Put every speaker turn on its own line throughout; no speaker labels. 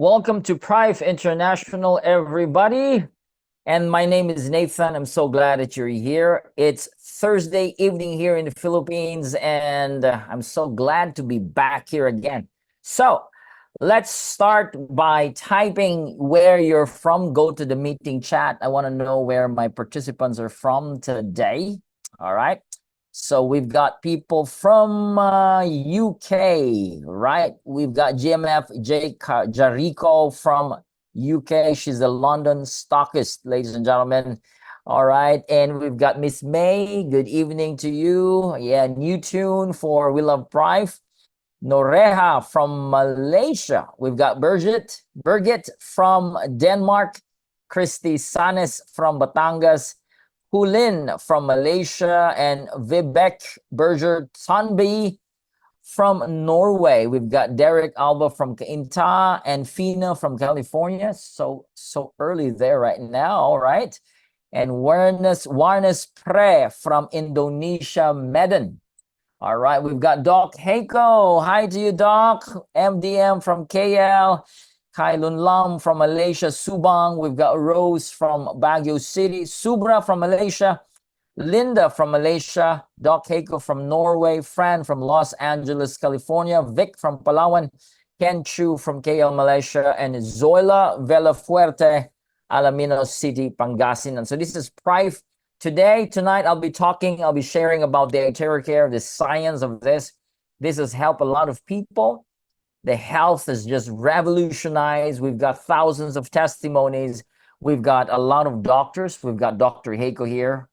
Welcome to Prive International, everybody. And my name is Nathan. I'm so glad that you're here. It's Thursday evening here in the Philippines, and I'm so glad to be back here again. So let's start by typing where you're from. Go to the meeting chat. I want to know where my participants are from today. All right. So we've got people from UK, right? We've got GMF Jarico from UK. She's a London stockist, ladies and gentlemen. All right. And we've got Miss May. Good evening to you. Yeah, new tune for We Love Prive. Noreha from Malaysia. We've got Birgit from Denmark. Christy Sanes from Batangas. Hulin from Malaysia, and Vivek Berger Tanbi from Norway. We've got Derek Alba from Cainta and Fina from California. So early there right now, all right. And Warnes Pre from Indonesia, Medan. All right, we've got Doc Heiko. Hi to you, Doc. MDM from KL. Kai Lun Lam from Malaysia, Subang. We've got Rose from Baguio City, Subra from Malaysia, Linda from Malaysia, Doc Heiko from Norway, Fran from Los Angeles, California, Vic from Palawan, Ken Chu from KL, Malaysia, and Zoila Velafuerte, Alaminos City, Pangasinan. So this is Prive. Tonight, I'll be sharing about the iTeraCare, the science of this. This has helped a lot of people. The health is just revolutionized. We've got thousands of testimonies. We've got a lot of doctors. We've got Dr. Heiko here,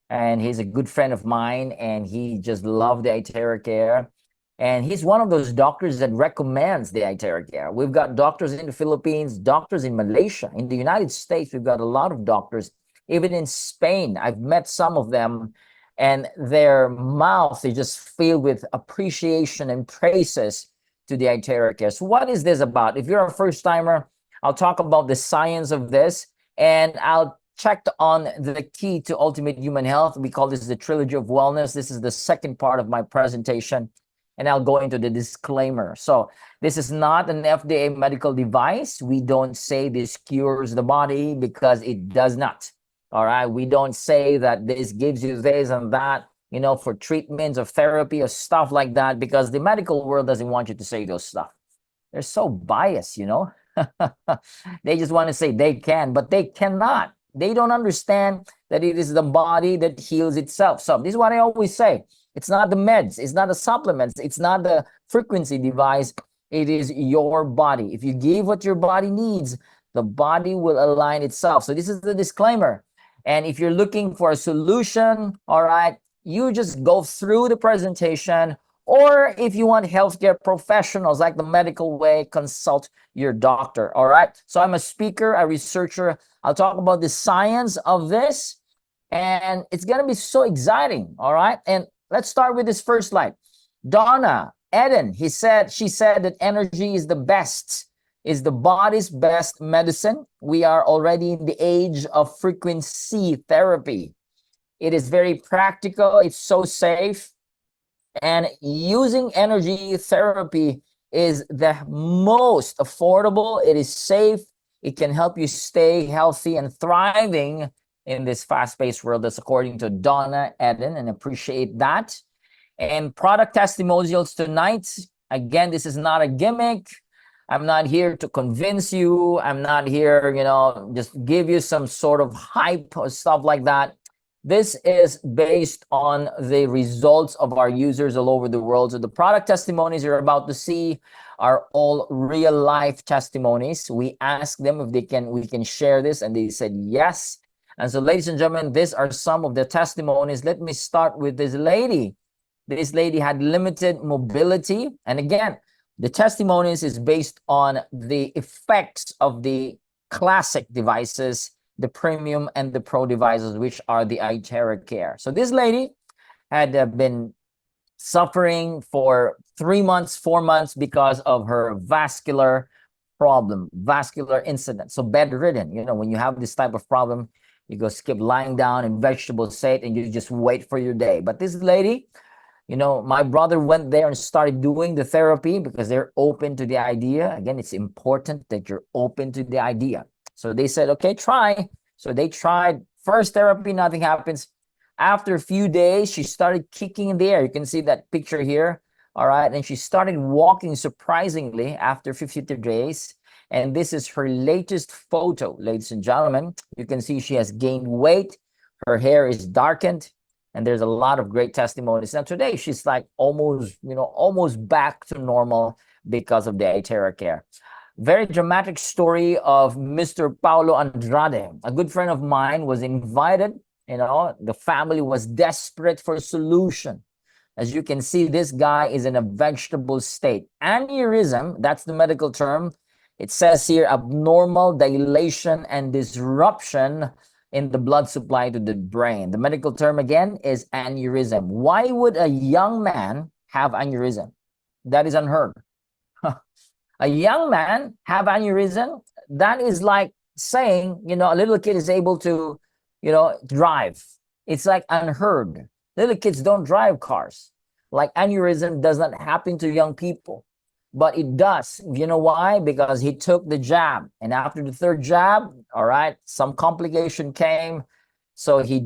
and he's a good friend of mine, and he just loved the iTeraCare. And he's one of those doctors that recommends the iTeraCare. We've got doctors in the Philippines, doctors in Malaysia, in the United States. We've got a lot of doctors. Even in Spain, I've met some of them, and their mouth is just filled with appreciation and praises to the iTeraCare. So what is this about? If you're a first timer, I'll talk about the science of this, and I'll check on the key to ultimate human health. We call this the Trilogy of Wellness. This is the second part of my presentation, and I'll go into the disclaimer. So this is not an FDA medical device. We don't say this cures the body, because it does not. All right. We don't say that this gives you this and that, for treatments or therapy or stuff like that, because the medical world doesn't want you to say those stuff. They're so biased, They just want to say they can, but they cannot. They don't understand that it is the body that heals itself. So this is what I always say. It's not the meds. It's not the supplements. It's not the frequency device. It is your body. If you give what your body needs, the body will align itself. So this is the disclaimer. And if you're looking for a solution, all right, you just go through the presentation. Or if you want healthcare professionals, like the medical way, consult your doctor, all right? So I'm a speaker, a researcher. I'll talk about the science of this, and it's going to be so exciting, all right? And let's start with this first slide. Donna Eden, she said that energy is the body's best medicine. We are already in the age of frequency therapy. It is very practical. It's so safe. And using energy therapy is the most affordable. It is safe. It can help you stay healthy and thriving in this fast-paced world. That's according to Donna Eden, and appreciate that. And product testimonials tonight. Again, this is not a gimmick. I'm not here to convince you. I'm not here, just give you some sort of hype or stuff like that. This is based on the results of our users all over the world. So the product testimonies you're about to see are all real life testimonies. We asked them if we can share this, and they said yes. And so, ladies and gentlemen, these are some of the testimonies. Let me start with this lady. This lady had limited mobility. And again, the testimonies is based on the effects of the classic devices, the premium and the pro devices, which are the iTeraCare. So this lady had been suffering for 3 months, 4 months because of her vascular problem, vascular incident. So bedridden, when you have this type of problem, you go skip lying down in vegetable state and you just wait for your day. But this lady My brother went there and started doing the therapy because they're open to the idea. Again, it's important that you're open to the idea. So they said, okay, try. So they tried first therapy, nothing happens. After a few days, she started kicking in the air. You can see that picture here. All right. And she started walking surprisingly after 52 days. And this is her latest photo, ladies and gentlemen. You can see she has gained weight. Her hair is darkened. And there's a lot of great testimonies. Now today she's like almost back to normal because of the iTeraCare. Very dramatic story of Mr. Paulo Andrade. A good friend of mine was invited. The family was desperate for a solution. As you can see, this guy is in a vegetable state. Aneurysm, that's the medical term. It says here abnormal dilation and disruption in the blood supply to the brain. The medical term again is aneurysm. Why would a young man have aneurysm? That is unheard. A young man have aneurysm? That is like saying, a little kid is able to, drive. It's like unheard. Little kids don't drive cars. Like aneurysm does not happen to young people. But it does. You know why? Because he took the jab. And after the third jab, all right, some complication came. So he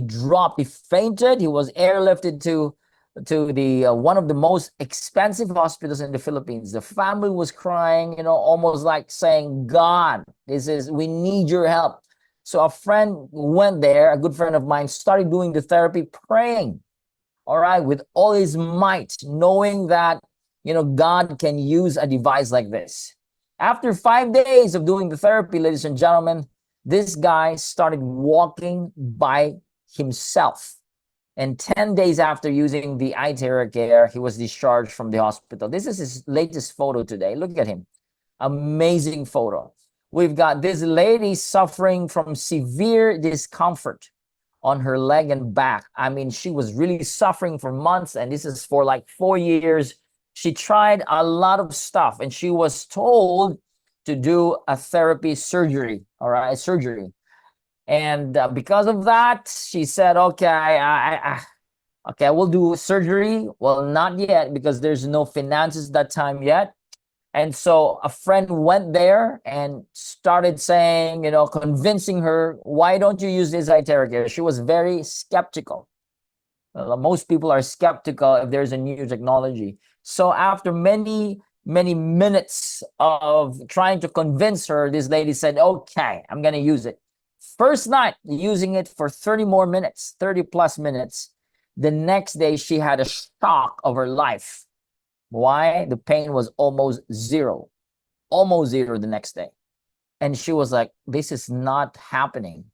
dropped, he fainted. He was airlifted to the one of the most expensive hospitals in the Philippines. The family was crying, almost like saying, God, we need your help. So a friend went there, a good friend of mine, started doing the therapy, praying, all right, with all his might, knowing that God can use a device like this. After 5 days of doing the therapy, ladies and gentlemen, this guy started walking by himself. And 10 days after using the iTeraCare, he was discharged from the hospital. This is his latest photo today. Look at him. Amazing photo. We've got this lady suffering from severe discomfort on her leg and back. I mean, she was really suffering for months, and this is for like 4 years. She tried a lot of stuff, and she was told to do a therapy surgery, all right, surgery. And because of that, she said, okay, I will do surgery. Well, not yet, because there's no finances that time yet. And so a friend went there and started saying, convincing her, why don't you use this iTeraCare? She was very skeptical. Most people are skeptical if there's a new technology. So after many, many minutes of trying to convince her, this lady said, okay, I'm going to use it. First night, using it for 30 more minutes, 30 plus minutes. The next day, she had a shock of her life. Why? The pain was almost zero the next day. And she was like, this is not happening.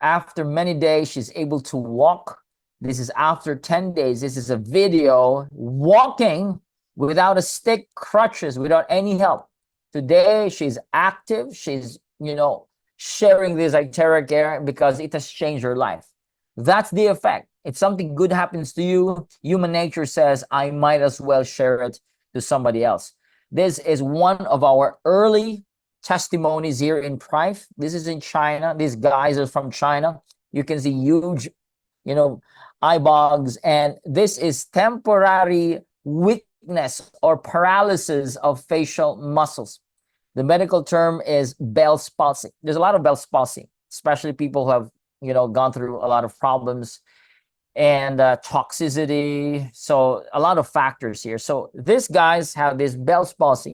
After many days, she's able to walk. This is after 10 days. This is a video walking without a stick, crutches, without any help. Today, she's active. She's, sharing this iTeraCare because it has changed her life. That's the effect. If something good happens to you, human nature says, I might as well share it to somebody else. This is one of our early testimonies here in Prife. This is in China. These guys are from China. You can see huge, eyebags. And this is temporary weakness or paralysis of facial muscles. The medical term is Bell's palsy. There's a lot of Bell's palsy, especially people who have, gone through a lot of problems and toxicity. So a lot of factors here. So these guys have this Bell's palsy.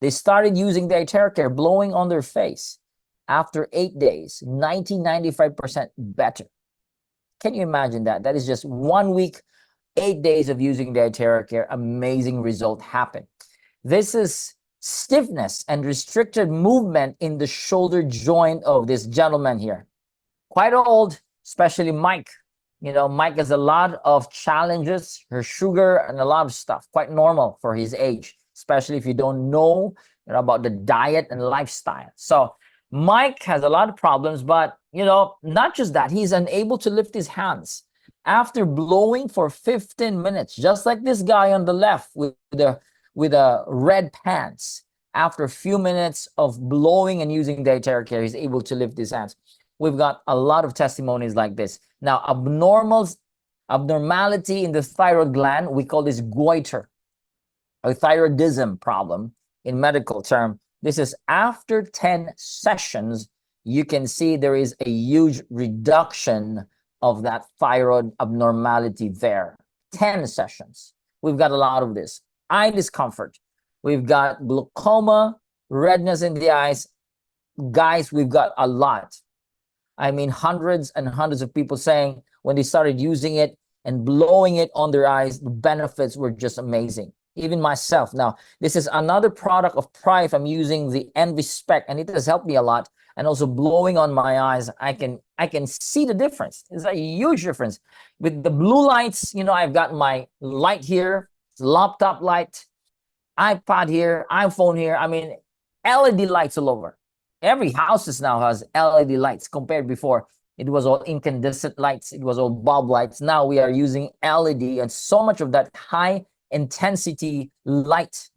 They started using the iTeraCare, blowing on their face. After 8 days, 95% better. Can you imagine that? That is just 1 week, 8 days of using the iTeraCare. Amazing result happened. This is stiffness and restricted movement in the shoulder joint of this gentleman here. Quite old, especially Mike. Mike has a lot of challenges, her sugar and a lot of stuff. Quite normal for his age, especially if you don't know, about the diet and lifestyle. So Mike has a lot of problems, but, not just that, he's unable to lift his hands. After blowing for 15 minutes, just like this guy on the left with a red pants, after a few minutes of blowing and using the iTeraCare, he's able to lift his hands. We've got a lot of testimonies like this. Now, abnormal Abnormality in the thyroid gland, we call this goiter, a thyroidism problem in medical term. This is after 10 sessions, you can see there is a huge reduction of that thyroid abnormality there. 10 sessions. We've got a lot of this. Eye discomfort. We've got glaucoma, redness in the eyes. Guys, we've got a lot. I mean, hundreds and hundreds of people saying when they started using it and blowing it on their eyes, the benefits were just amazing. Even myself. Now, this is another product of Prive. I'm using the Envy Spec, and it has helped me a lot. And also blowing on my eyes, I can see the difference. It's a huge difference. With the blue lights, you know, I've got my light here, laptop light, iPad here, iPhone here. I mean, LED lights all over. Every house now has LED lights compared before. It was all incandescent lights. It was all bulb lights. Now we are using LED, and so much of that high intensity light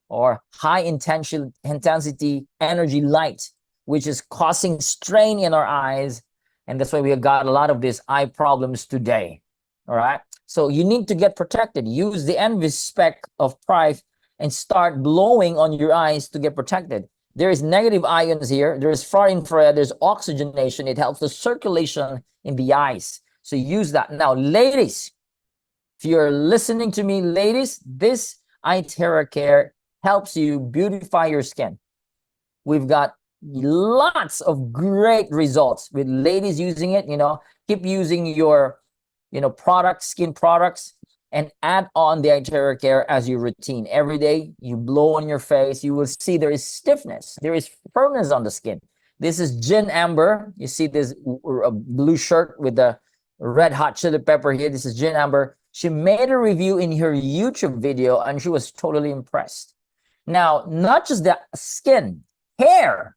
or high intensity energy light, which is causing strain in our eyes. And that's why we have got a lot of these eye problems today. All right. So you need to get protected. Use the Envy Spec of Prive and start blowing on your eyes to get protected. There is negative ions here. There is far infrared. There's oxygenation. It helps the circulation in the eyes. So use that. Now, ladies, if you're listening to me, ladies, this iTeraCare helps you beautify your skin. We've got lots of great results with ladies using it. You know, keep using your, products, skin products, and add on the iTeraCare as your routine. Every day you blow on your face, you will see there is stiffness, there is firmness on the skin. This is Gin Amber. You see this blue shirt with the red hot chili pepper here. This is Gin Amber. She made a review in her YouTube video and she was totally impressed. Now, not just the skin, hair.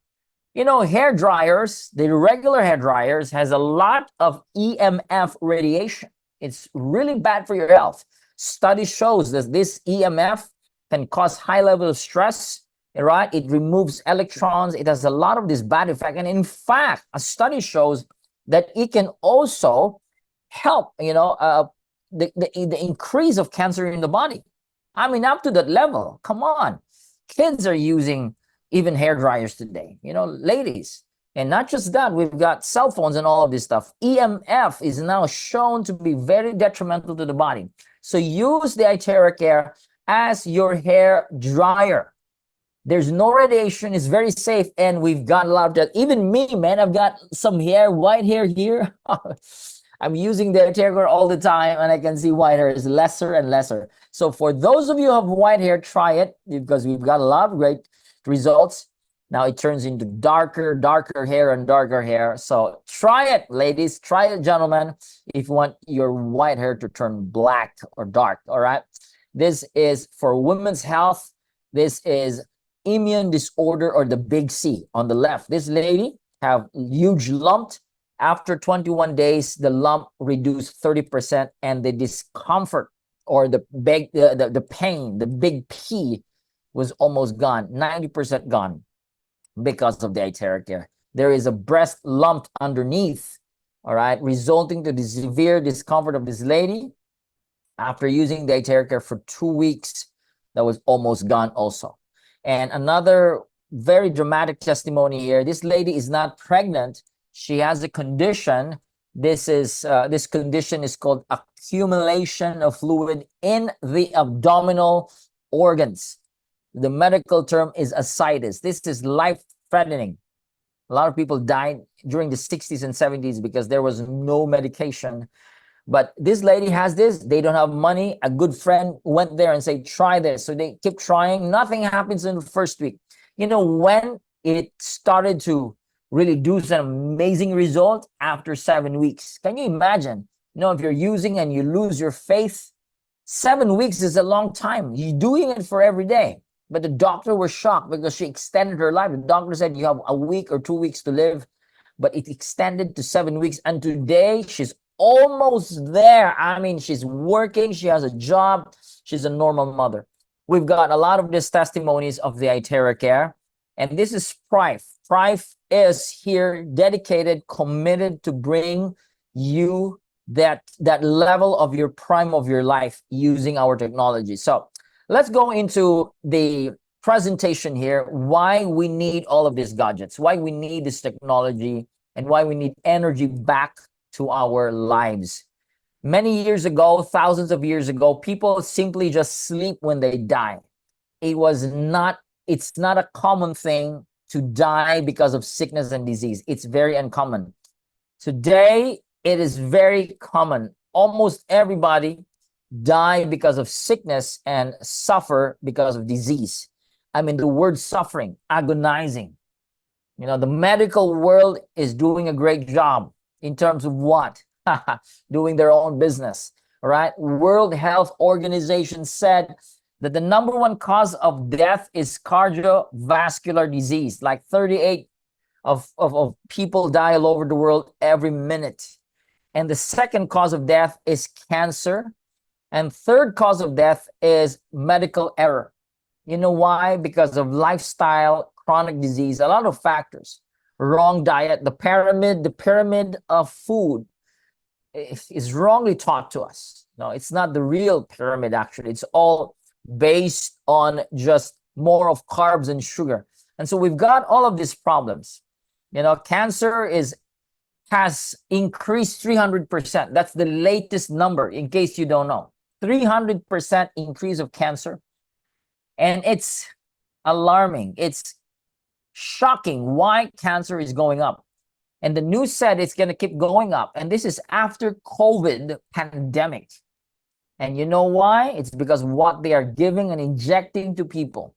Hair dryers, the regular hair dryers has a lot of EMF radiation. It's really bad for your health. Study shows that this EMF can cause high level of stress, right? It removes electrons. It has a lot of this bad effect. And in fact, a study shows that it can also help, the increase of cancer in the body. I mean, up to that level. Come on. Kids are using even hair dryers today, ladies. And not just that, we've got cell phones and all of this stuff. EMF is now shown to be very detrimental to the body. So use the iTeraCare as your hair dryer. There's no radiation, it's very safe, and we've got a lot of that. Even me, man, I've got some hair, white hair here. I'm using the iTeraCare all the time, and I can see white hair is lesser and lesser. So for those of you who have white hair, try it, because we've got a lot of great results. Now it turns into darker hair and darker hair. So try it, ladies. Try it, gentlemen, if you want your white hair to turn black or dark, all right? This is for women's health. This is immune disorder, or the big C on the left. This lady have huge lump. After 21 days, the lump reduced 30%, and the discomfort or the pain, the big P, was almost gone, 90% gone, because of the iTeraCare. There is a breast lump underneath, all right, resulting to the severe discomfort of this lady. After using the iTeraCare for 2 weeks, that was almost gone also. And another very dramatic testimony here. This lady is not pregnant. She has a condition. This condition is called accumulation of fluid in the abdominal organs. The medical term is ascites. This is life-threatening. A lot of people died during the 60s and 70s because there was no medication. But this lady has this. They don't have money. A good friend went there and said, try this. So they keep trying. Nothing happens in the first week. When it started to really do some amazing result after 7 weeks. Can you imagine? If you're using and you lose your faith, 7 weeks is a long time. You're doing it for every day. But the doctor was shocked because she extended her life. The doctor said you have a week or 2 weeks to live, but it extended to 7 weeks. And today she's almost there. I mean, she's working. She has a job. She's a normal mother. We've got a lot of these testimonies of the iTeraCare. And this is Prive. Prive is here dedicated, committed to bring you that level of your prime of your life using our technology. So let's go into the presentation here, why we need all of these gadgets, why we need this technology, and why we need energy back to our lives. Many years ago, thousands of years ago, people simply just sleep when they die. It's not a common thing to die because of sickness and disease. It's very uncommon. Today, it is very common. Almost everybody die because of sickness and suffer because of disease. I mean, the word suffering, agonizing. The medical world is doing a great job in terms of what? Doing their own business, right? World Health Organization said that the number one cause of death is cardiovascular disease. Like 38 of people die all over the world every minute. And the second cause of death is cancer. And third cause of death is medical error. You know why? Because of lifestyle, chronic disease, a lot of factors. Wrong diet, the pyramid of food is wrongly taught to us. No, it's not the real pyramid, actually. It's all based on just more of carbs and sugar. And so we've got all of these problems. Cancer has increased 300%. That's the latest number, in case you don't know. 300% increase of cancer. And it's alarming. It's shocking why cancer is going up. And the news said it's going to keep going up. And this is after COVID pandemic. And you know why? It's because what they are giving and injecting to people.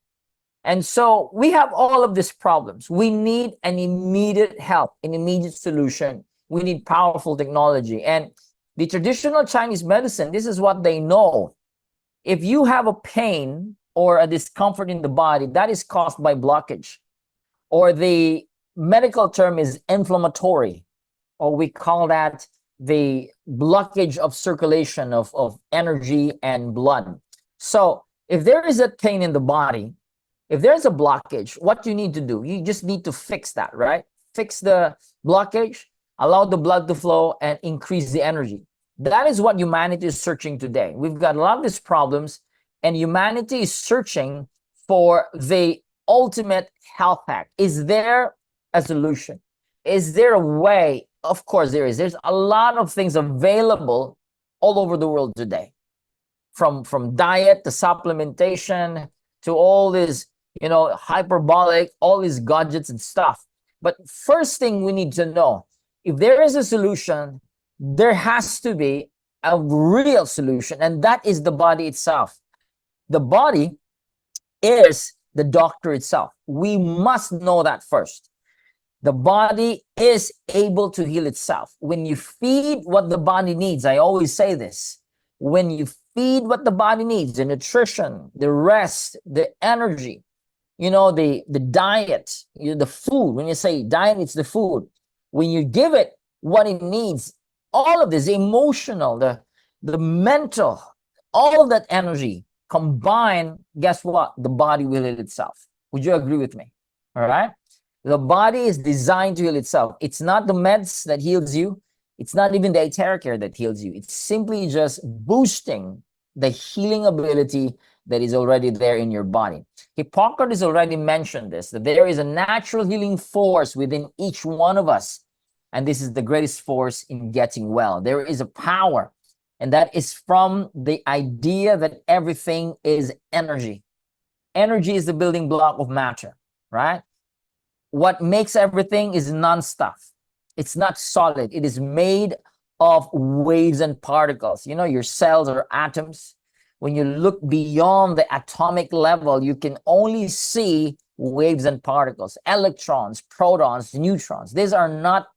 And so we have all of these problems. We need an immediate help, an immediate solution. We need powerful technology. And the traditional Chinese medicine, this is what they know. If you have a pain or a discomfort in the body, that is caused by blockage. Or the medical term is inflammatory, or we call that the blockage of circulation of energy and blood. So if there is a pain in the body, if there's a blockage, what you need to do, you just need to fix that, right? Fix the blockage, allow the blood to flow, and increase the energy. That is what humanity is searching today. We've got a lot of these problems, and humanity is searching for the ultimate health hack. Is there a solution? Is there a way? Of course there is. There's a lot of things available all over the world today, from diet to supplementation to all this, hyperbolic, all these gadgets and stuff. But first thing we need to know, if there is a solution, there has to be a real solution, and that is the body itself. The body is the doctor itself. We must know that first. The body is able to heal itself. When you feed what the body needs, I always say this, when you feed what the body needs, the nutrition, the rest, the energy, the diet, the food. When you say diet, it's the food. When you give it what it needs, all of this, emotional, the mental, all of that energy combined, guess what? The body will heal itself. Would you agree with me? All right? The body is designed to heal itself. It's not the meds that heals you. It's not even the iTeraCare that heals you. It's simply just boosting the healing ability that is already there in your body. Hippocrates already mentioned this, that there is a natural healing force within each one of us. And this is the greatest force in getting well. There is a power, and that is from the idea that everything is energy. Energy is the building block of matter, right? What makes everything is non-stuff. It's not solid. It is made of waves and particles. Your cells are atoms. When you look beyond the atomic level, you can only see waves and particles, electrons, protons, neutrons. These are not,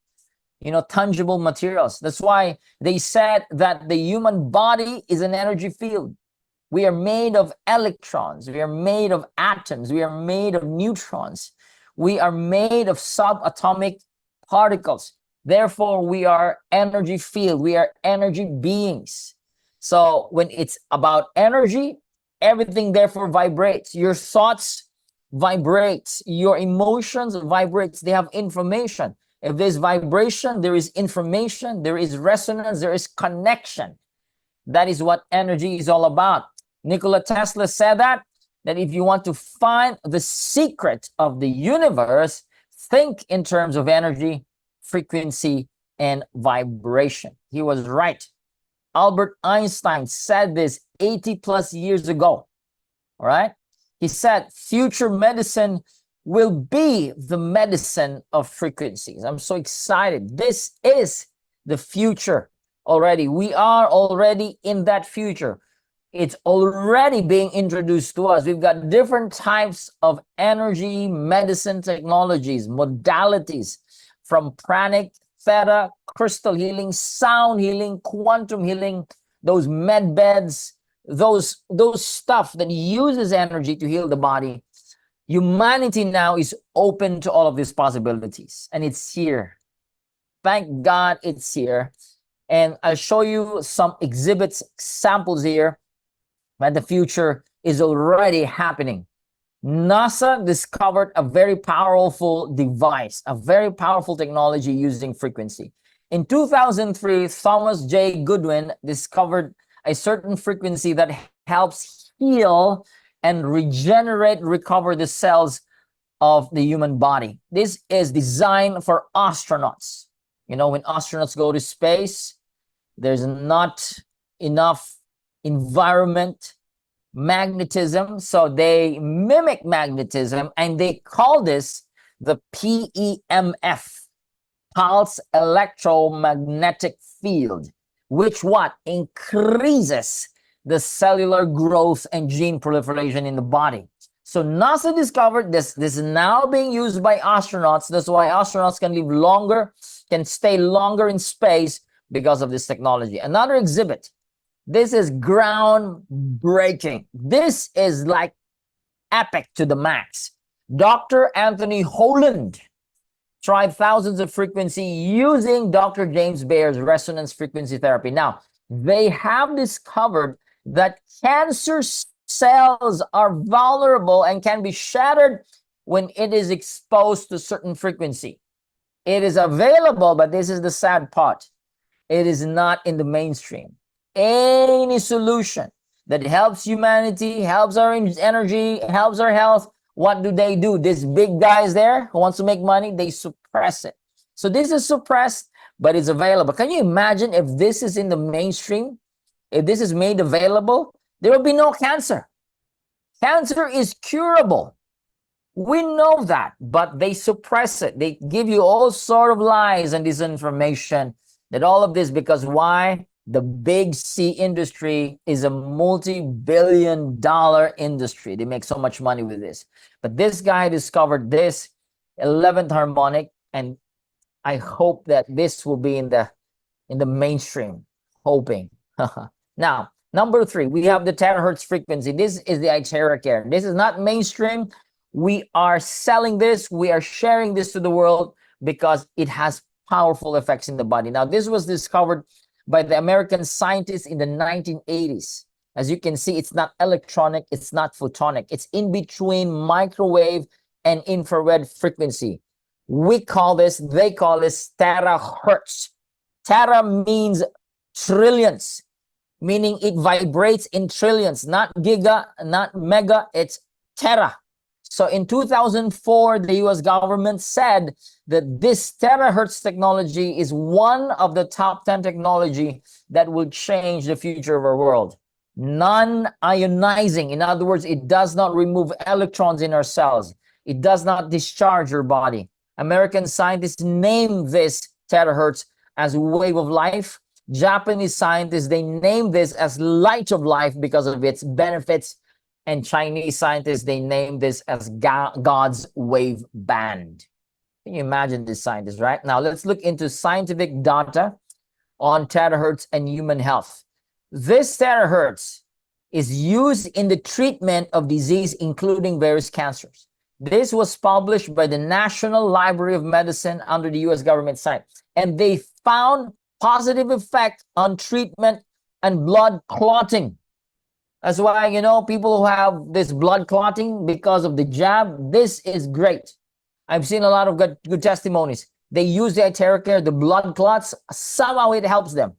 tangible materials. That's why they said that the human body is an energy field. We are made of electrons. We are made of atoms. We are made of neutrons. We are made of subatomic particles. Therefore, we are energy field. We are energy beings. So when it's about energy, everything therefore vibrates. Your thoughts vibrate. Your emotions vibrates. They have information. If there's vibration, there is information, there is resonance, there is connection. That is what energy is all about. Nikola Tesla said that if you want to find the secret of the universe, think in terms of energy, frequency, and vibration. He was right. Albert Einstein said this 80 plus years ago. All right. He said future medicine will be the medicine of frequencies. I'm so excited. This is the future already. We are already in that future. It's already being introduced to us. We've got different types of energy medicine technologies, modalities, from pranic, theta, crystal healing, sound healing, quantum healing, those med beds, those stuff that uses energy to heal the body. Humanity now is open to all of these possibilities, and it's here. Thank God it's here. And I'll show you some exhibits, samples here, that the future is already happening. NASA discovered a very powerful device, a very powerful technology using frequency. In 2003, Thomas J. Goodwin discovered a certain frequency that helps heal and regenerate, recover the cells of the human body. This is designed for astronauts. You know, when astronauts go to space, there's not enough environment, magnetism, so they mimic magnetism, and they call this the PEMF, pulse electromagnetic field, which what increases the cellular growth and gene proliferation in the body. So NASA discovered this. This is now being used by astronauts. That's why astronauts can live longer, can stay longer in space because of this technology. Another exhibit. This is groundbreaking. This is like epic to the max. Dr. Anthony Holland tried thousands of frequency using Dr. James Bayer's resonance frequency therapy. Now, they have discovered that cancer cells are vulnerable and can be shattered when it is exposed to certain frequency. It is available, but this is the sad part. It is not in the mainstream. Any solution that helps humanity, helps our energy, helps our health, what do? These big guys there who wants to make money, they suppress it. So this is suppressed, but it's available. Can you imagine if this is in the mainstream? If this is made available, there will be no cancer. Cancer is curable. We know that, but they suppress it. They give you all sort of lies and disinformation. That all of this, because why? The big C industry is a multi-billion-dollar industry. They make so much money with this. But this guy discovered this 11th harmonic, and I hope that this will be in the mainstream. Hoping. Now, number 3, we have the terahertz frequency. This is the iTeraCare. This is not mainstream. We are selling this. We are sharing this to the world because it has powerful effects in the body. Now, this was discovered by the American scientists in the 1980s. As you can see, it's not electronic, it's not photonic. It's in between microwave and infrared frequency. They call this terahertz. Tera means trillions, meaning it vibrates in trillions, not giga, not mega, it's tera. So in 2004, the US government said that this terahertz technology is one of the top 10 technology that will change the future of our world. Non-ionizing, in other words, it does not remove electrons in our cells. It does not discharge your body. American scientists name this terahertz as wave of life. Japanese scientists, they name this as light of life because of its benefits. And Chinese scientists, they name this as God's wave band. Can you imagine this scientist, right? Now, let's look into scientific data on terahertz and human health. This terahertz is used in the treatment of disease, including various cancers. This was published by the National Library of Medicine under the US government site. And they found positive effect on treatment and blood clotting. That's why, you know, people who have this blood clotting because of the jab, this is great. I've seen a lot of good testimonies. They use the iTeraCare, the blood clots, somehow it helps them.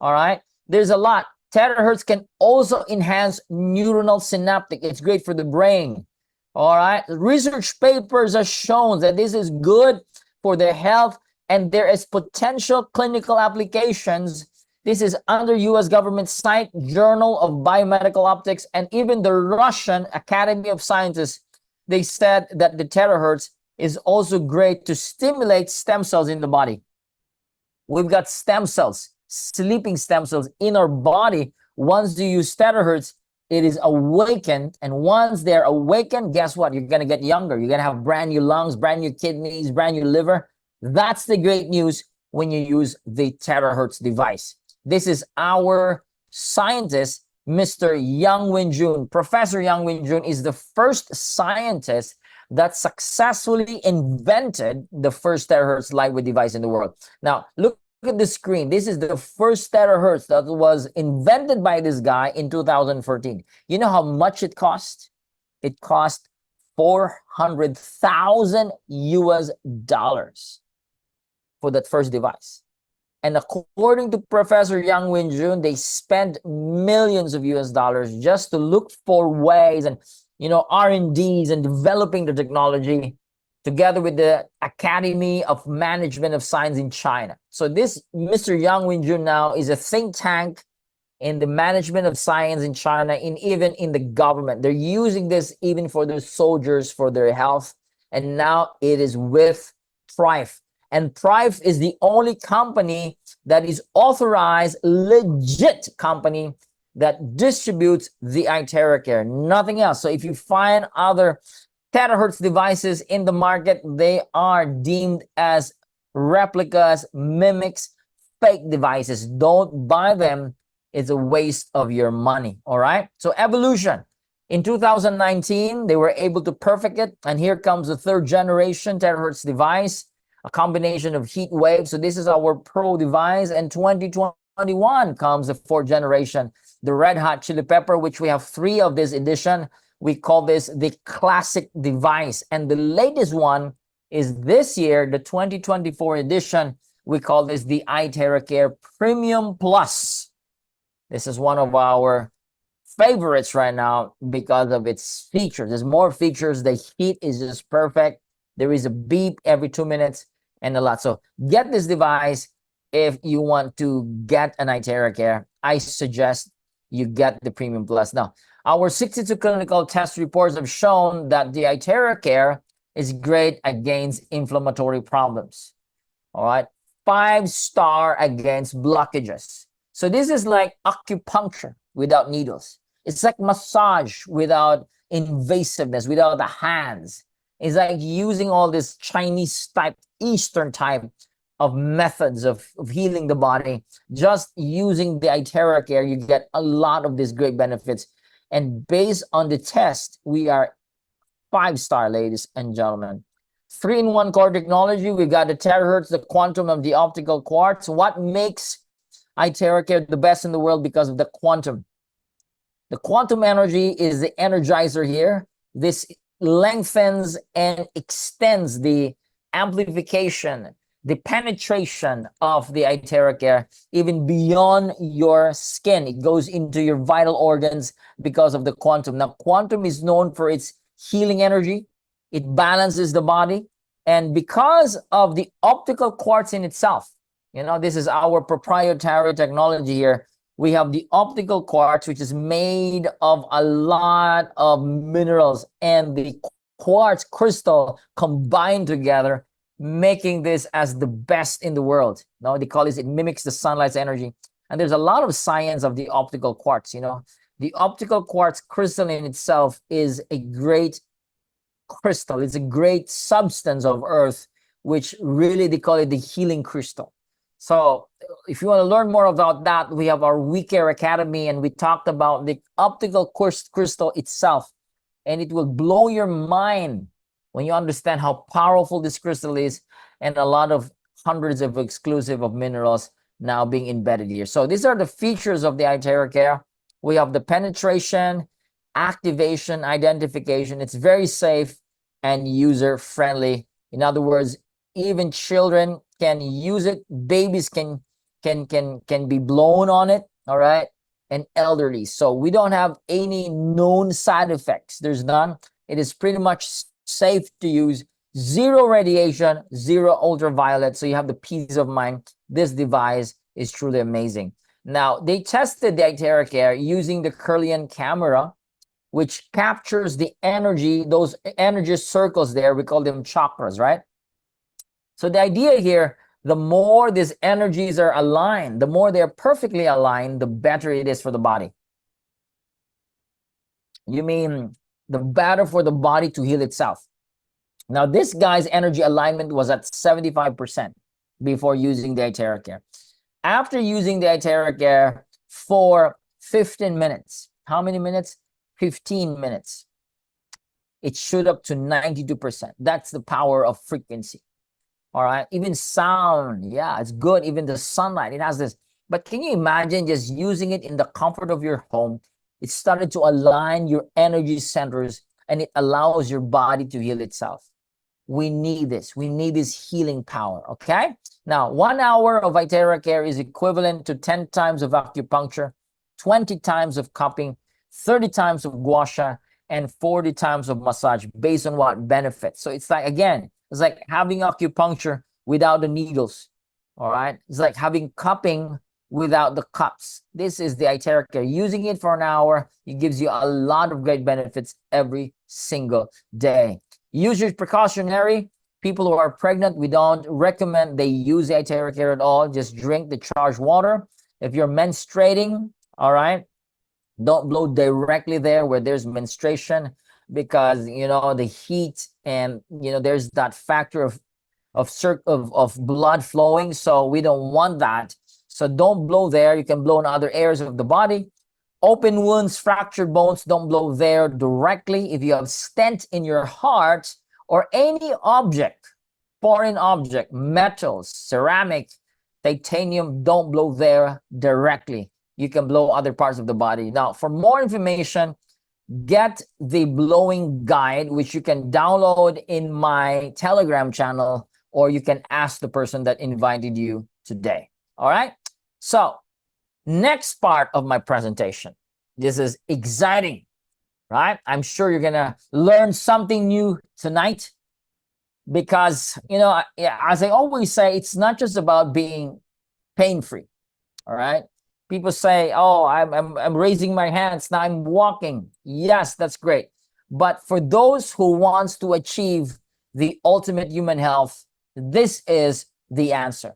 All right. There's a lot. Terahertz can also enhance neuronal synaptic. It's great for the brain. All right. Research papers have shown that this is good for the health, and there is potential clinical applications. This is under U.S. government site, Journal of Biomedical Optics, and even the Russian Academy of Sciences. They said that the terahertz is also great to stimulate stem cells in the body. We've got stem cells, sleeping stem cells in our body. Once you use terahertz, it is awakened. And once they're awakened, guess what? You're going to get younger. You're going to have brand new lungs, brand new kidneys, brand new liver. That's the great news when you use the terahertz device. This is our scientist, Mr. Yang Wen-jun. Professor Yang Wen-jun is the first scientist that successfully invented the first terahertz lightweight device in the world. Now, look at the screen. This is the first terahertz that was invented by this guy in 2014. You know how much it cost? It cost $400,000 US for that first device. And according to Professor Yang Wen-jun, they spent millions of US dollars just to look for ways and, R&Ds and developing the technology together with the Academy of Management of Science in China. So this Mr. Yang Wen-jun now is a think tank in the management of science in China, even in the government. They're using this even for their soldiers, for their health. And now it is with Thrive. And Thrive is the only company that is authorized, legit company that distributes the iTeraCare, nothing else. So if you find other terahertz devices in the market, they are deemed as replicas, mimics, fake devices. Don't buy them. It's a waste of your money. All right. So evolution. In 2019, they were able to perfect it. And here comes the third generation terahertz device, a combination of heat waves. So this is our pro device. And 2021 comes the fourth generation, the red hot chili pepper, which we have 3 of this edition. We call this the classic device. And the latest one is this year, the 2024 edition. We call this the iTeraCare Premium Plus. This is one of our favorites right now because of its features. There's more features. The heat is just perfect. There is a beep every 2 minutes and a lot. So get this device if you want to get an iTeraCare. I suggest you get the Premium Plus. Now, our 62 clinical test reports have shown that the iTeraCare is great against inflammatory problems. All right. 5-star against blockages. So this is like acupuncture without needles. It's like massage without invasiveness, without the hands. It's like using all this Chinese type, Eastern type of methods of healing the body. Just using the iTeraCare, you get a lot of these great benefits. And based on the test, we are 5-star, ladies and gentlemen. 3-in-1 core technology. We got the terahertz, the quantum of the optical quartz. What makes iTeraCare the best in the world? Because of the quantum. The quantum energy is the energizer here. This lengthens and extends the amplification, the penetration of the iTeraCare even beyond your skin. It goes into your vital organs because of the quantum. Now, quantum is known for its healing energy. It balances the body. And because of the optical quartz in itself, this is our proprietary technology here. We have the optical quartz, which is made of a lot of minerals and the quartz crystal combined together, making this as the best in the world. Now they call it mimics the sunlight's energy. And there's a lot of science of the optical quartz. The optical quartz crystal in itself is a great crystal. It's a great substance of Earth, which really they call it the healing crystal. So if you want to learn more about that, we have our WeCare Academy, and we talked about the optical crystal itself. And it will blow your mind when you understand how powerful this crystal is, and a lot of hundreds of exclusive of minerals now being embedded here. So these are the features of the iTeraCare. We have the penetration, activation, identification. It's very safe and user-friendly. In other words, even children can use it. Babies can be blown on it, all right, and elderly. So we don't have any known side effects. There's none. It is pretty much safe to use. Zero radiation, zero ultraviolet. So you have the peace of mind. This device is truly amazing. Now, they tested the iTeraCare using the Kirlian camera, which captures the energy, those energy circles there. We call them chakras, right? So the idea here, the more these energies are aligned, the more they're perfectly aligned, the better it is for the body. You mean the better for the body to heal itself. Now, this guy's energy alignment was at 75% before using the iTeraCare. After using the iTeraCare for 15 minutes, how many minutes? 15 minutes. It shot up to 92%. That's the power of frequency. All right. Even sound. Yeah, it's good. Even the sunlight, it has this. But can you imagine just using it in the comfort of your home? It started to align your energy centers and it allows your body to heal itself. We need this. We need this healing power. Okay. Now, 1 hour of iTeraCare is equivalent to 10 times of acupuncture, 20 times of cupping, 30 times of gua sha, and 40 times of massage based on what benefits. So it's like, again, it's like having acupuncture without the needles. All right. It's like having cupping without the cups. This is the iTeraCare. Using it for an hour, it gives you a lot of great benefits every single day. Usage precautionary. People who are pregnant, we don't recommend they use the iTeraCare at all. Just drink the charged water. If you're menstruating, all right, don't blow directly there where there's menstruation, because you know the heat and you know there's that factor of blood flowing. So we don't want that. So don't blow there. You can blow in other areas of the body. Open wounds, fractured bones, don't blow there directly. If you have stent in your heart or any object, foreign object, metals, ceramic, titanium, don't blow there directly. You can blow other parts of the body. Now, for more information, get the blowing guide, which you can download in my Telegram channel, or you can ask the person that invited you today. All right. So next part of my presentation. This is exciting, right? I'm sure you're going to learn something new tonight because, you know, as I always say, it's not just about being pain-free, all right? People say, oh, I'm raising my hands, now I'm walking. Yes, that's great. But for those who wants to achieve the ultimate human health, this is the answer,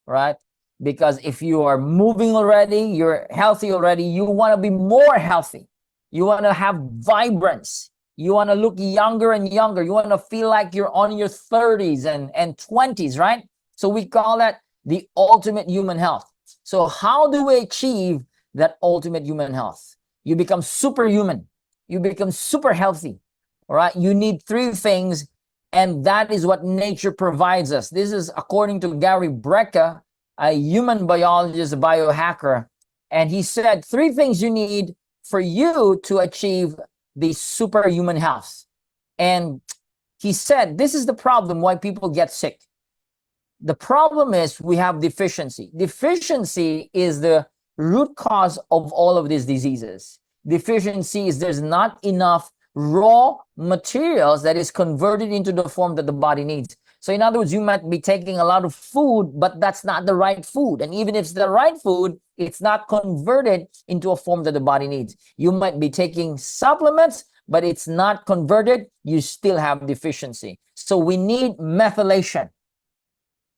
right? Because if you are moving already, you're healthy already, you want to be more healthy. You want to have vibrance. You want to look younger and younger. You want to feel like you're on your 30s and 20s, right? So we call that the ultimate human health. So how do we achieve that ultimate human health? You become superhuman. You become super healthy, all right? You need three things, and that is what nature provides us. This is according to Gary Brecka, a human biologist, a biohacker, and he said three things you need for you to achieve the superhuman health. And he said this is the problem why people get sick. The problem is we have deficiency. Deficiency is the root cause of all of these diseases. Deficiency is there's not enough raw materials that is converted into the form that the body needs. So in other words, you might be taking a lot of food, but that's not the right food. And even if it's the right food, it's not converted into a form that the body needs. You might be taking supplements, but it's not converted. You still have deficiency. So we need methylation.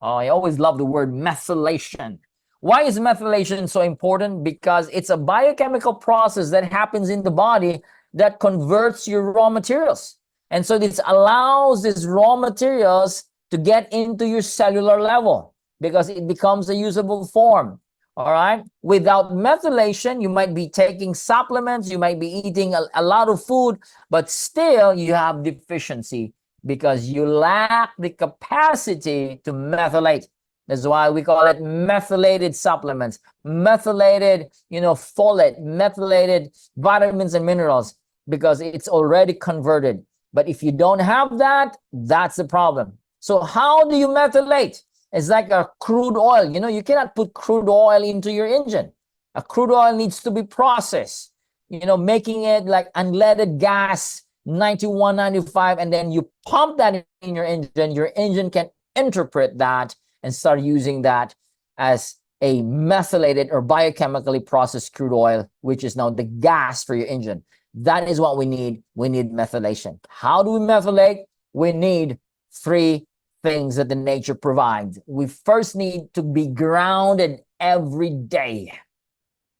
Oh, I always love the word methylation. Why is methylation so important? Because it's a biochemical process that happens in the body that converts your raw materials. And so this allows these raw materials to get into your cellular level because it becomes a usable form. All right. Without methylation, you might be taking supplements, you might be eating a lot of food, but still you have deficiency because you lack the capacity to methylate. That's why we call it methylated supplements, methylated, folate, methylated vitamins and minerals, because it's already converted. But if you don't have that, that's the problem. So how do you methylate? It's like a crude oil. You know, you cannot put crude oil into your engine. A crude oil needs to be processed, you know, making it like unleaded gas 91, 95, and then you pump that in your engine. Your engine can interpret that and start using that as a methylated or biochemically processed crude oil, which is now the gas for your engine. That is what we need. We need methylation. How do we methylate? We need three things that the nature provides. We first need to be grounded every day.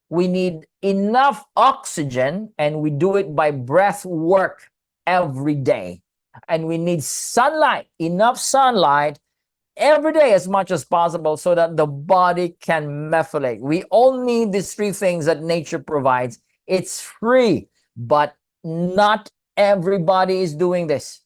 We need enough oxygen, and we do it by breath work every day. And we need sunlight, enough sunlight every day as much as possible so that the body can methylate. We all need these three things that nature provides. It's free, but not everybody is doing this.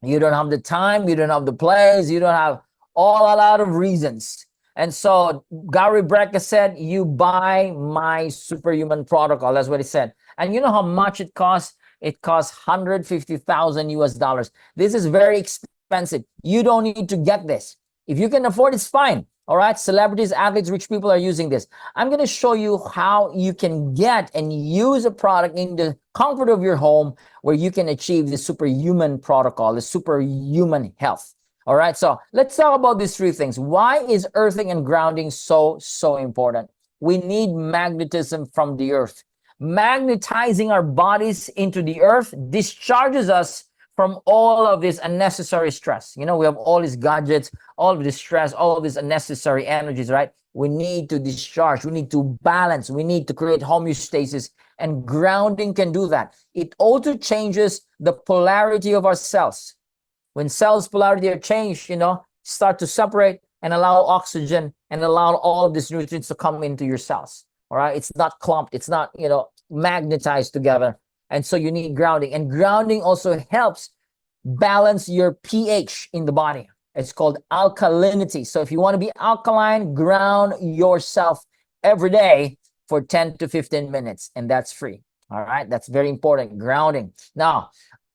You don't have the time, you don't have the place, you don't have a lot of reasons. And so Gary Brecka said, you buy my superhuman protocol. That's what he said. And you know how much it costs? It costs 150,000 US dollars. This is very expensive. You don't need to get this. If you can afford, it's fine. All right. Celebrities, athletes, rich people are using this. I'm going to show you how you can get and use a product in the comfort of your home where you can achieve the superhuman protocol, the superhuman health. All right. So let's talk about these three things. Why is earthing and grounding so important? We need magnetism from the earth. Magnetizing our bodies into the earth discharges us from all of this unnecessary stress. You know, we have all these gadgets, all of this stress, all of these unnecessary energies, right? We need to discharge. We need to balance. We need to create homeostasis, and grounding can do that. It also changes the polarity of our cells. When cells polarity are changed, you know, start to separate and allow oxygen and allow all of these nutrients to come into your cells. All right. It's not clumped. It's not, you know, magnetized together. And so you need grounding. And grounding also helps balance your pH in the body. It's called alkalinity. So if you want to be alkaline, ground yourself every day for 10 to 15 minutes. And that's free. All right. That's very important. Grounding. Now,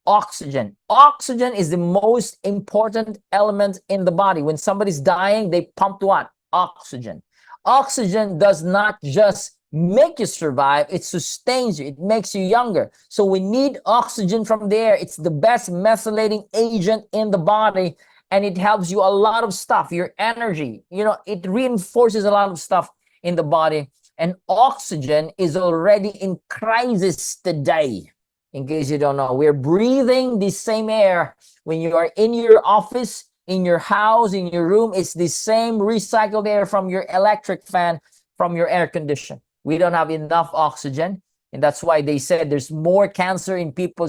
oxygen. Oxygen is the most important element in the body. When somebody's dying, they pump what? Oxygen. Oxygen does not just make you survive, it sustains you, it makes you younger. So we need oxygen from the air. It's the best methylating agent in the body, and it helps you a lot of stuff, your energy, you know, it reinforces a lot of stuff in the body. And oxygen is already in crisis today. In case you don't know, we're breathing the same air when you are in your office, in your house, in your room. It's the same recycled air from your electric fan, from your air condition. We don't have enough oxygen, and that's why they said there's more cancer in people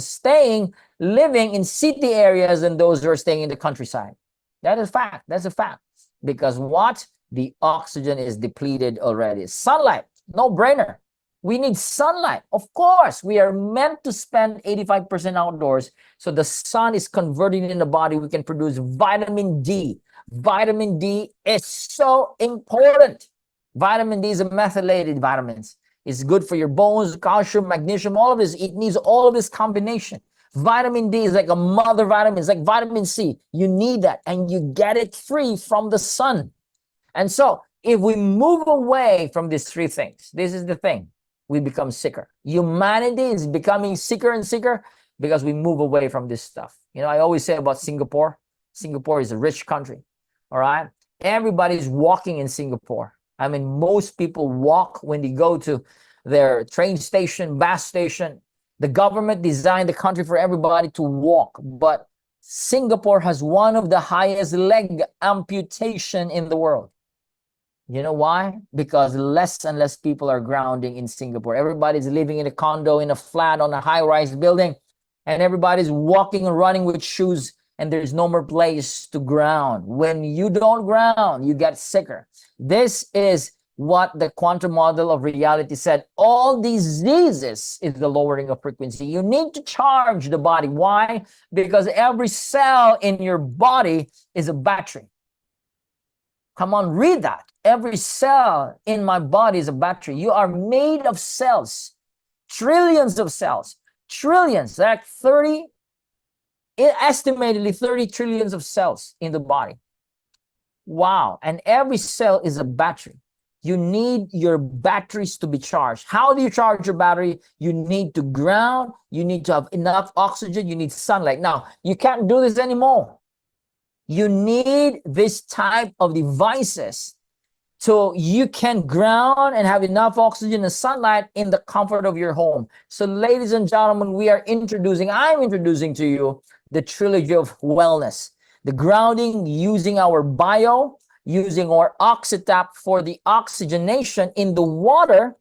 living in city areas than those who are staying in the countryside. That is fact. That's a fact. Because what? The oxygen is depleted already. Sunlight, no brainer. We need sunlight. Of course, we are meant to spend 85% outdoors. So the sun is converting in the body. We can produce vitamin D. Vitamin D is so important. Vitamin D is a methylated vitamins. It's good for your bones, calcium, magnesium, all of this. It needs all of this combination. Vitamin D is like a mother vitamin. It's like vitamin C. You need that, and you get it free from the sun. And so if we move away from these three things, this is the thing, we become sicker. Humanity is becoming sicker and sicker because we move away from this stuff. You know, I always say about Singapore. Singapore is a rich country. All right. Everybody's walking in Singapore. I mean, most people walk when they go to their train station, bus station. The government designed the country for everybody to walk, but Singapore has one of the highest leg amputation in the world. You know why? Because less and less people are grounding in Singapore. Everybody's living in a condo, in a flat, on a high-rise building, and everybody's walking and running with shoes, and there's no more place to ground. When you don't ground, you get sicker. This is what the quantum model of reality said. All diseases is the lowering of frequency. You need to charge the body. Why? Because every cell in your body is a battery. Come on, read that. Every cell in my body is a battery. You are made of cells, trillions of cells, trillions, like 30 estimatedly 30 trillions of cells in the body. Wow. And every cell is a battery. You need your batteries to be charged. How do you charge your battery? You need to ground. You need to have enough oxygen. You need sunlight. Now, you can't do this anymore. You need this type of devices so you can ground and have enough oxygen and sunlight in the comfort of your home. So ladies and gentlemen, I'm introducing to you the trilogy of wellness. The grounding using our using our oxytap for the oxygenation in the water,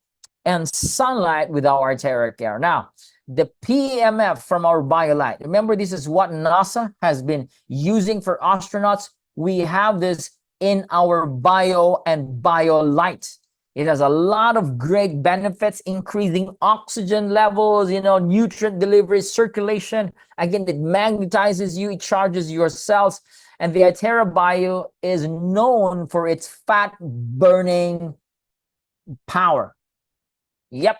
and sunlight with our iTeraCare. Now, the PEMF from our BioLite. Remember, this is what NASA has been using for astronauts. We have this in our Bio and BioLite. It has a lot of great benefits, increasing oxygen levels, nutrient delivery, circulation. Again, it magnetizes you, it charges your cells. And the iTera Bio is known for its fat burning power. Yep.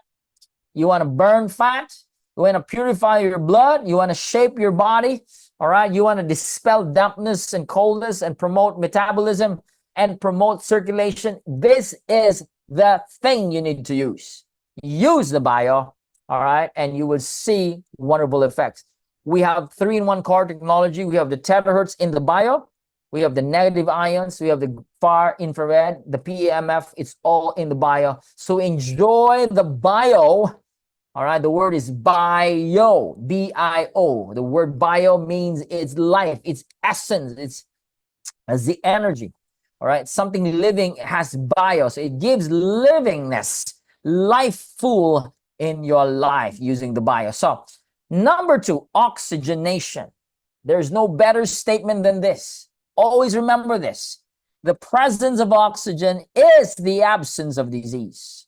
You want to burn fat? You want to purify your blood? You want to shape your body? All right. You want to dispel dampness and coldness and promote metabolism and promote circulation? This is the thing you need to use. Use the Bio. All right. And you will see wonderful effects. We have 3-in-1 core technology. We have the Terahertz in the Bio. We have the negative ions. We have the far infrared, the PEMF. It's all in the Bio. So enjoy the Bio. All right. The word is bio, B-I-O. The word bio means it's life, it's essence, it's the energy. All right. Something living has bio. So it gives livingness, life full in your life using the Bio. So number 2, oxygenation. There's no better statement than this. Always remember this. The presence of oxygen is the absence of disease.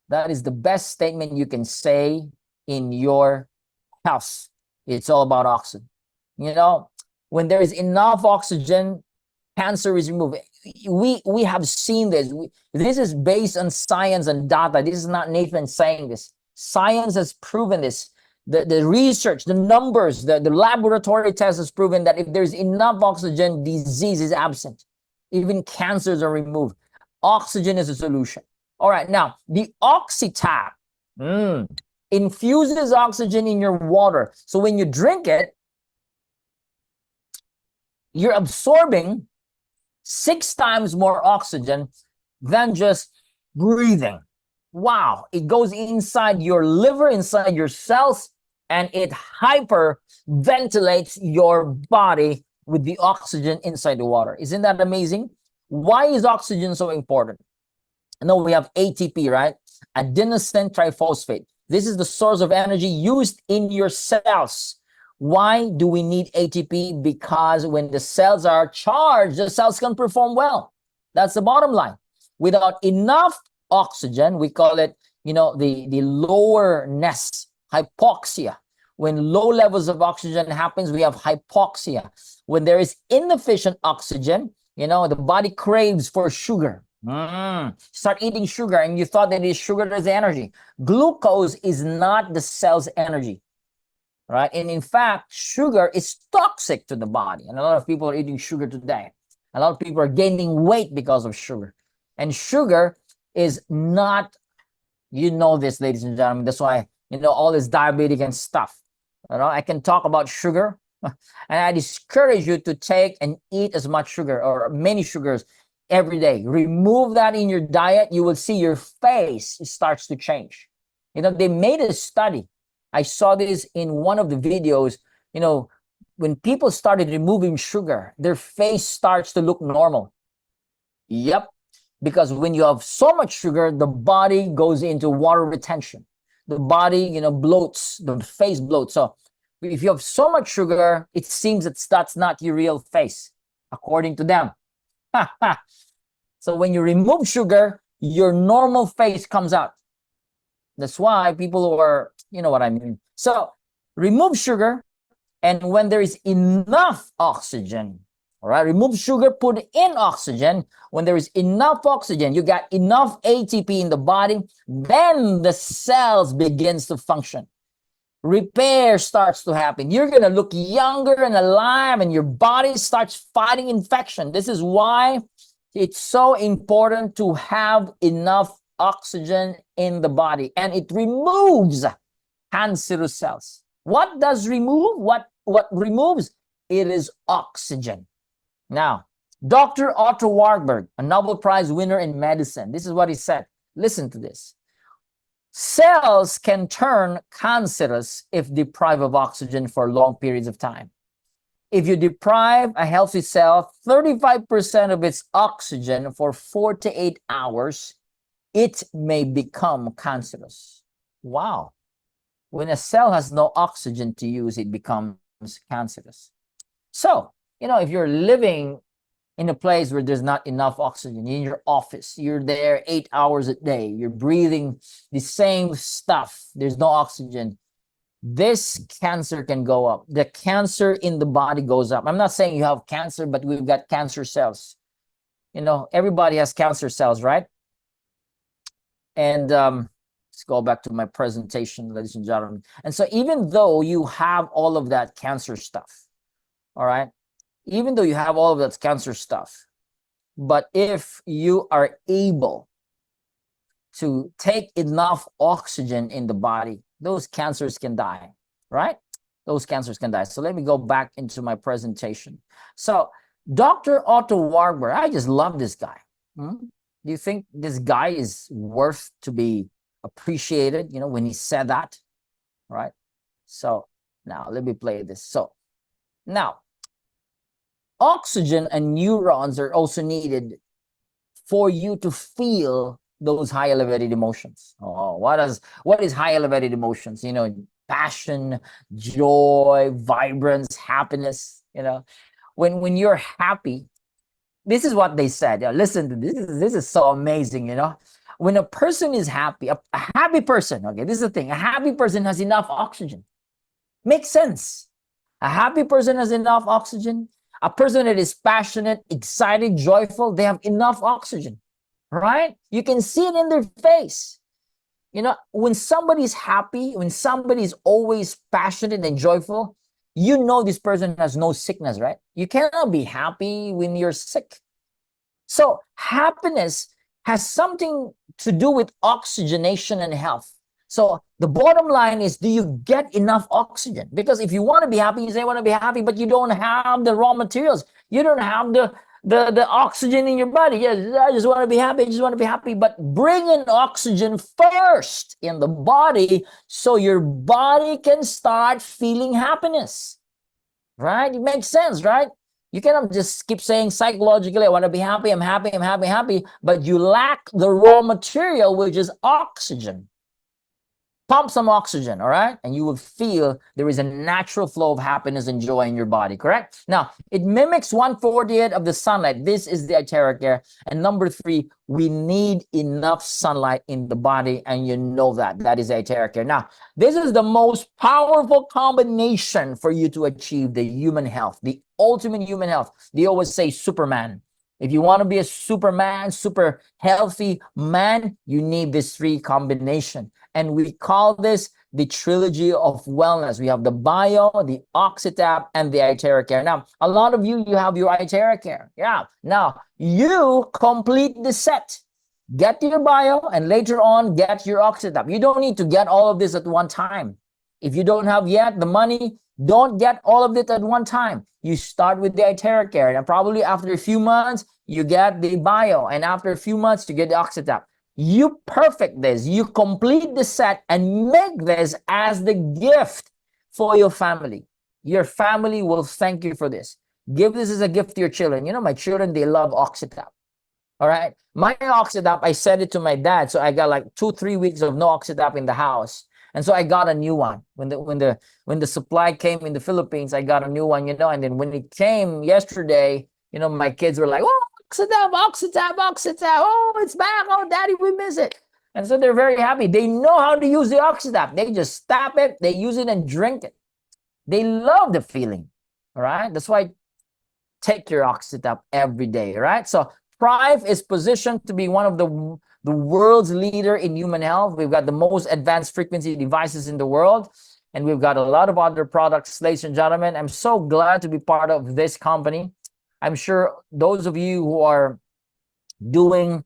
That is the best statement you can say in your house. It's all about oxygen. When there is enough oxygen, cancer is removed. We have seen this. This is based on science and data. This is not Nathan saying this. Science has proven this. The research, the numbers, the laboratory test has proven that if there's enough oxygen, disease is absent. Even cancers are removed. Oxygen is a solution. All right, now, the oxytap infuses oxygen in your water. So when you drink it, you're absorbing 6 times more oxygen than just breathing. Wow, it goes inside your liver, inside your cells, and it hyperventilates your body with the oxygen inside the water. Isn't that amazing? Why is oxygen so important? Now we have ATP, right? Adenosine triphosphate. This is the source of energy used in your cells. Why do we need ATP? Because when the cells are charged, the cells can perform well. That's the bottom line. Without enough oxygen, we call it, the lowerness, hypoxia. When low levels of oxygen happens, we have hypoxia. When there is inefficient oxygen, the body craves for sugar. Start eating sugar, and you thought that it is sugar as energy. Glucose is not the cell's energy, right? And in fact, sugar is toxic to the body. And a lot of people are eating sugar today. A lot of people are gaining weight because of sugar. And sugar is not, this, ladies and gentlemen. That's why, all this diabetic and stuff. I can talk about sugar, and I discourage you to take and eat as much sugar or many sugars every day. Remove that in your diet. You will see your face starts to change. They made a study. I saw this in one of the videos. When people started removing sugar, their face starts to look normal. Yep. Because when you have so much sugar, the body goes into water retention. The body, bloats, the face bloats. So if you have so much sugar, it seems that's not your real face, according to them. So when you remove sugar, your normal face comes out. That's why people who are, what I mean. So remove sugar, and when there is enough oxygen, all right, remove sugar, put in oxygen. When there is enough oxygen, you got enough ATP in the body, then the cells begins to function. repair starts to happen. You're going to look younger and alive, and your body starts fighting infection. This is why it's so important to have enough oxygen in the body, and it removes cancerous cells. What does remove? What removes? It is oxygen. Now, Dr. Otto Warburg, a Nobel Prize winner in medicine, this is what he said. Listen to this. Cells can turn cancerous if deprived of oxygen for long periods of time. If you deprive a healthy cell 35% of its oxygen for 4 to 8 hours, it may become cancerous. Wow. When a cell has no oxygen to use, it becomes cancerous. So, if you're living in a place where there's not enough oxygen, in your office, you're there 8 hours a day, you're breathing the same stuff, there's no oxygen, this cancer can go up. The cancer in the body goes up. I'm not saying you have cancer, but we've got cancer cells. Everybody has cancer cells, right? And let's go back to my presentation, ladies and gentlemen. And so even though you have all of that cancer stuff, all right, even though you have all of that cancer stuff, but if you are able to take enough oxygen in the body, those cancers can die, right? Those cancers can die. So let me go back into my presentation. So Dr. Otto Warburg, I just love this guy. Do you think this guy is worth to be appreciated, when he said that, right? So now let me play this. So now, oxygen and neurons are also needed for you to feel those high elevated emotions. Oh, what is high elevated emotions? Passion, joy, vibrance, happiness. When you're happy, this is what they said. Listen to this. This is so amazing. When a person is happy, a happy person. Okay, this is the thing. A happy person has enough oxygen. Makes sense. A happy person has enough oxygen. A person that is passionate, excited, joyful, they have enough oxygen, right? You can see it in their face. When somebody's happy, when somebody's always passionate and joyful, this person has no sickness, right? You cannot be happy when you're sick. So happiness has something to do with oxygenation and health. So the bottom line is, do you get enough oxygen? Because if you want to be happy, you say you want to be happy, but you don't have the raw materials. You don't have the oxygen in your body. Yes, I just want to be happy. I just want to be happy. But bring in oxygen first in the body so your body can start feeling happiness. Right? It makes sense, right? You cannot just keep saying psychologically, I want to be happy, I'm happy, I'm happy, happy, but you lack the raw material, which is oxygen. Pump some oxygen, all right? And you will feel there is a natural flow of happiness and joy in your body, correct? Now, it mimics 1/40th of the sunlight. This is the iTeraCare. And number 3, we need enough sunlight in the body, and you know that. That is iTeraCare. Now, this is the most powerful combination for you to achieve the human health, the ultimate human health. They always say Superman. If you want to be a Superman, super healthy man, you need this 3 combination. And we call this the trilogy of wellness. We have the Bio, the Oxytap, and the iTeraCare. Now, a lot of you have your iTeraCare. Yeah. Now, you complete the set. Get your Bio, and later on, get your Oxytap. You don't need to get all of this at one time. If you don't have yet the money, don't get all of it at one time. You start with the iTeraCare, and probably after a few months, you get the Bio, and after a few months, you get the Oxytap. You perfect this, you complete the set, and make this as the gift for your family. Your family will thank you for this. Give this as a gift to your children. My children, they love Oxytap. All right. My Oxytap, I sent it to my dad. So I got like 2-3 weeks of no Oxytap in the house. And so I got a new one. When the supply came in the Philippines, I got a new one, and then when it came yesterday, my kids were like, oh, Oxytap, Oxytap, Oxytap. Oh, it's back. Oh, daddy, we miss it. And so they're very happy. They know how to use the Oxytap. They just tap it, they use it and drink it. They love the feeling. All right. That's why take your Oxytap every day. All right. So Thrive is positioned to be one of the world's leader in human health. We've got the most advanced frequency devices in the world. and we've got a lot of other products. Ladies and gentlemen, I'm so glad to be part of this company. I'm sure those of you who are doing,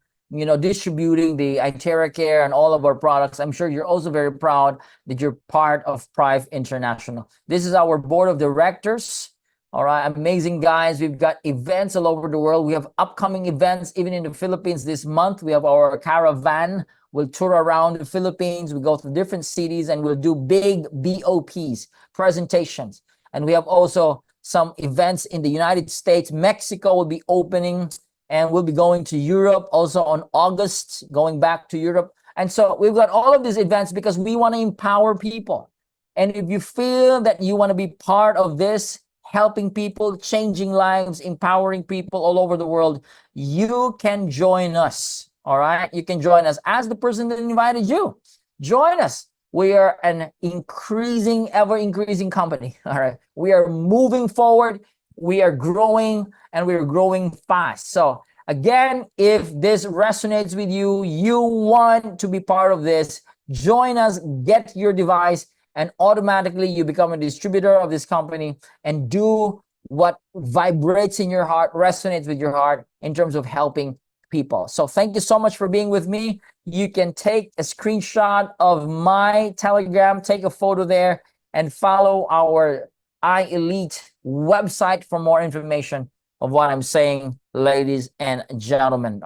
distributing the iTeraCare and all of our products, I'm sure you're also very proud that you're part of Prive International. This is our board of directors. All right, amazing guys. We've got events all over the world. We have upcoming events even in the Philippines this month. We have our caravan. We'll tour around the Philippines. We go to different cities and we'll do big BOPs, presentations. And we have also some events in the United States. Mexico will be opening, and we'll be going to Europe also on August, going back to Europe. And so we've got all of these events because we want to empower people. And if you feel that you want to be part of this, helping people, changing lives, empowering people all over the world, you can join us. All right? You can join us as the person that invited you. Join us. We are an ever increasing company. All right. We are moving forward. We are growing, and we're growing fast. So again, if this resonates with you, you want to be part of this, join us, get your device, and automatically you become a distributor of this company and do what vibrates in your heart, resonates with your heart in terms of helping people. So thank you so much for being with me. You can take a screenshot of my Telegram, take a photo there, and follow our iElite website for more information of what I'm saying, ladies and gentlemen.